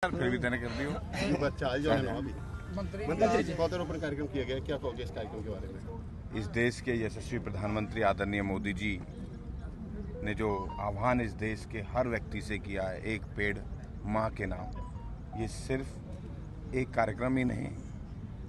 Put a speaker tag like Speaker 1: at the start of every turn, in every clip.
Speaker 1: फिर भी तने कर दियो
Speaker 2: मंत्री पौधरोपण कार्यक्रम किया गया, क्या कहोगे इस कार्यक्रम के बारे में?
Speaker 1: इस देश के यशस्वी प्रधानमंत्री आदरणीय मोदी जी ने जो आह्वान इस देश के हर व्यक्ति से किया है, एक पेड़ माँ के नाम, ये सिर्फ एक कार्यक्रम ही नहीं,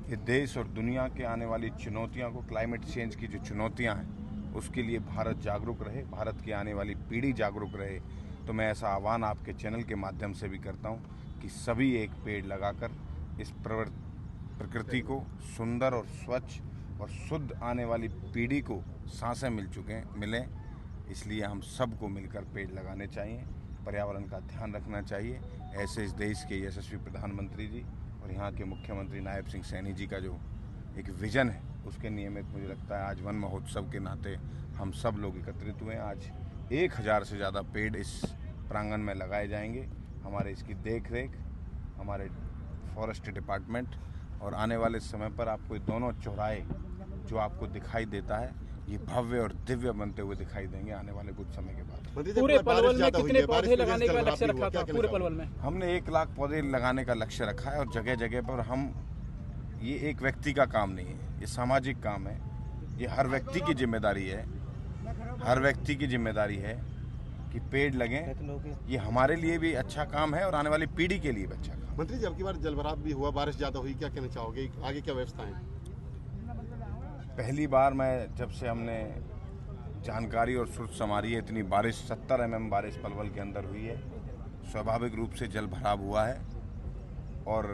Speaker 1: ये देश और दुनिया के आने वाली चुनौतियों को, क्लाइमेट चेंज की जो चुनौतियां हैं उसके लिए भारत जागरूक रहे, भारत की आने वाली पीढ़ी जागरूक रहे। तो मैं ऐसा आह्वान आपके चैनल के माध्यम से भी करता हूं कि सभी एक पेड़ लगाकर इस प्रकृति को सुंदर और स्वच्छ और शुद्ध आने वाली पीढ़ी को सांसें मिलें, इसलिए हम सबको मिलकर पेड़ लगाने चाहिए, पर्यावरण का ध्यान रखना चाहिए। ऐसे इस देश के यशस्वी प्रधानमंत्री जी और यहाँ के मुख्यमंत्री नायब सिंह सैनी जी का जो एक विजन है, उसके नियमित मुझे लगता है आज वन महोत्सव के नाते हम सब लोग एकत्रित हुए हैं। आज 1000 से ज़्यादा पेड़ इस प्रांगण में लगाए जाएंगे। हमारे इसकी देख रेख हमारे फॉरेस्ट डिपार्टमेंट और आने वाले समय पर आपको दोनों चौराहे जो आपको दिखाई देता है, ये भव्य और दिव्य बनते हुए दिखाई देंगे आने वाले कुछ समय के बाद।
Speaker 3: पूरे पलवल में कितने पौधे लगाने का लक्ष्य रखा था? पूरे पलवल में
Speaker 1: हमने 1 लाख पौधे लगाने का लक्ष्य रखा है और जगह जगह पर हम, ये एक व्यक्ति का काम नहीं है, ये सामाजिक काम है, ये हर व्यक्ति की जिम्मेदारी है, हर व्यक्ति की जिम्मेदारी है कि पेड़ लगें। ये हमारे लिए भी अच्छा काम है और आने वाली पीढ़ी के लिए भी अच्छा काम।
Speaker 2: मंत्री जी, अब की बार जलभराव भी हुआ, बारिश ज्यादा हुई, क्या कहना चाहोगे? आगे क्या व्यवस्था है?
Speaker 1: पहली बार मैं जब से हमने जानकारी और सुर्ख संभाली है, इतनी बारिश 70 mm बारिश पलवल के अंदर हुई है। स्वाभाविक रूप से जल भराव हुआ है और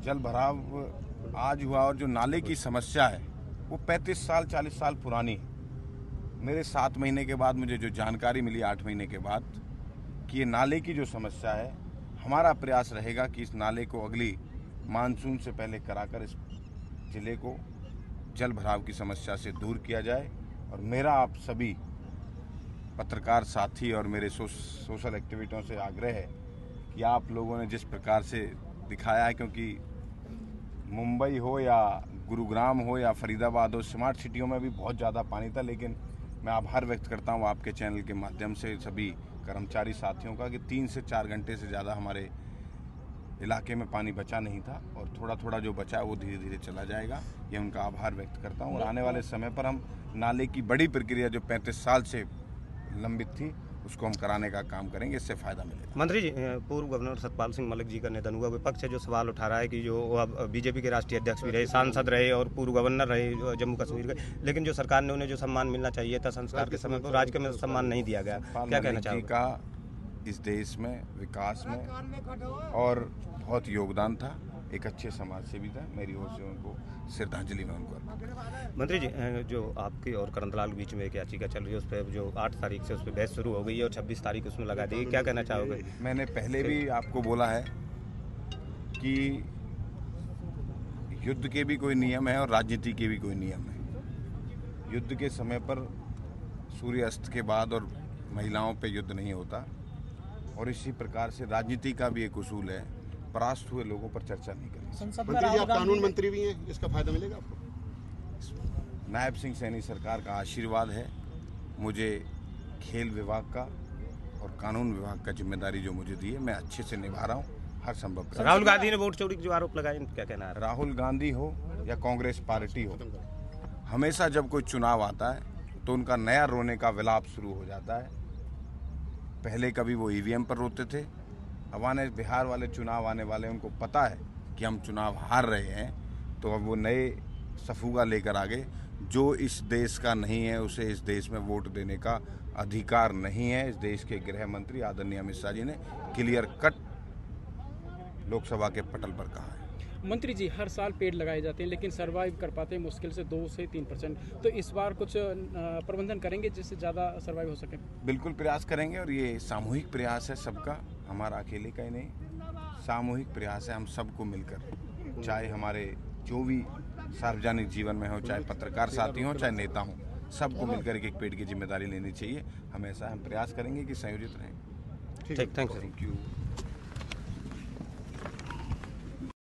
Speaker 1: जल भराव आज हुआ और जो नाले की समस्या है वो 35 साल 40 साल पुरानी है। मेरे 7 महीने के बाद मुझे जो जानकारी मिली 8 महीने के बाद कि ये नाले की जो समस्या है, हमारा प्रयास रहेगा कि इस नाले को अगली मानसून से पहले कराकर इस जिले को जल भराव की समस्या से दूर किया जाए। और मेरा आप सभी पत्रकार साथी और मेरे सोशल एक्टिविटियों से आग्रह है कि आप लोगों ने जिस प्रकार से दिखाया है, क्योंकि मुंबई हो या गुरुग्राम हो या फरीदाबाद हो, स्मार्ट सिटियों में भी बहुत ज़्यादा पानी था, लेकिन मैं आभार व्यक्त करता हूँ आपके चैनल के माध्यम से सभी कर्मचारी साथियों का कि 3 से 4 घंटे से ज़्यादा हमारे इलाके में पानी बचा नहीं था और थोड़ा थोड़ा जो बचा वो धीरे धीरे चला जाएगा। ये उनका आभार व्यक्त करता हूँ और आने वाले समय पर हम नाले की बड़ी प्रक्रिया जो 35 साल से लंबित थी उसको हम कराने का काम करेंगे, इससे फ़ायदा मिलेगा।
Speaker 4: मंत्री जी, पूर्व गवर्नर सतपाल सिंह मलिक जी का निधन हुआ, विपक्ष से जो सवाल उठा रहा है कि जो अब बीजेपी के राष्ट्रीय अध्यक्ष भी रहे, सांसद रहे और पूर्व गवर्नर रहे जम्मू कश्मीर के, लेकिन जो सरकार ने उन्हें जो सम्मान मिलना चाहिए था संस्कार के समय पर राज्य में सम्मान नहीं दिया गया, क्या कहना चाहिए?
Speaker 1: का इस देश में विकास में और बहुत योगदान था, एक अच्छे समाज सेवी था, मेरी ओर से उनको श्रद्धांजलि में उनको अर्पित करता हूं।
Speaker 4: मंत्री जी, जो आपकी और करंदलाल के बीच में एक याचिका चल रही है, उस पर जो 8 तारीख से उस पर बहस शुरू हो गई है और 26 तारीख उसमें लगा दी, क्या कहना चाहोगे?
Speaker 1: मैंने पहले भी आपको बोला है कि युद्ध के भी कोई नियम है और राजनीति के भी कोई नियम है। युद्ध के समय पर सूर्यास्त के बाद और महिलाओं पे युद्ध नहीं होता और इसी प्रकार से राजनीति का भी एक उसूल है, परास्त हुए लोगों पर चर्चा नहीं करें।
Speaker 2: मंत्री जी, आप कानून मंत्री भी हैं, इसका फायदा मिलेगा आपको?
Speaker 1: नायब सिंह सैनी सरकार का आशीर्वाद है मुझे खेल विभाग का और कानून विभाग का जिम्मेदारी जो मुझे दी है, मैं अच्छे से निभा रहा हूँ हर संभव।
Speaker 4: राहुल गांधी ने वोट चोरी के जो आरोप लगाए, क्या कहना है?
Speaker 1: राहुल गांधी हो या कांग्रेस पार्टी हो, हमेशा जब कोई चुनाव आता है तो उनका नया रोने का विलाप शुरू हो जाता है। पहले कभी वो ईवीएम पर रोते थे, अब आने बिहार वाले चुनाव आने वाले, उनको पता है कि हम चुनाव हार रहे हैं, तो अब वो नए सफूगा लेकर आ गए। जो इस देश का नहीं है उसे इस देश में वोट देने का अधिकार नहीं है। इस देश के गृह मंत्री आदरणीय अमित शाह जी ने क्लियर कट लोकसभा के पटल पर कहा है।
Speaker 3: मंत्री जी, हर साल पेड़ लगाए जाते हैं लेकिन सरवाइव कर पाते हैं मुश्किल से 2 से 3%, तो इस बार कुछ प्रबंधन करेंगे जिससे ज़्यादा सरवाइव हो सके? बिल्कुल
Speaker 1: प्रयास करेंगे और ये सामूहिक प्रयास है सबका, हमारा अकेले का ही नहीं, सामूहिक प्रयास है हम सबको मिलकर, चाहे हमारे जो भी सार्वजनिक जीवन में हो, चाहे पत्रकार साथी हों, चाहे नेता हों, सबको मिलकर एक पेड़ की जिम्मेदारी लेनी चाहिए। हमेशा हम प्रयास करेंगे कि संयोजित रहें।
Speaker 4: ठीक, थैंक यू।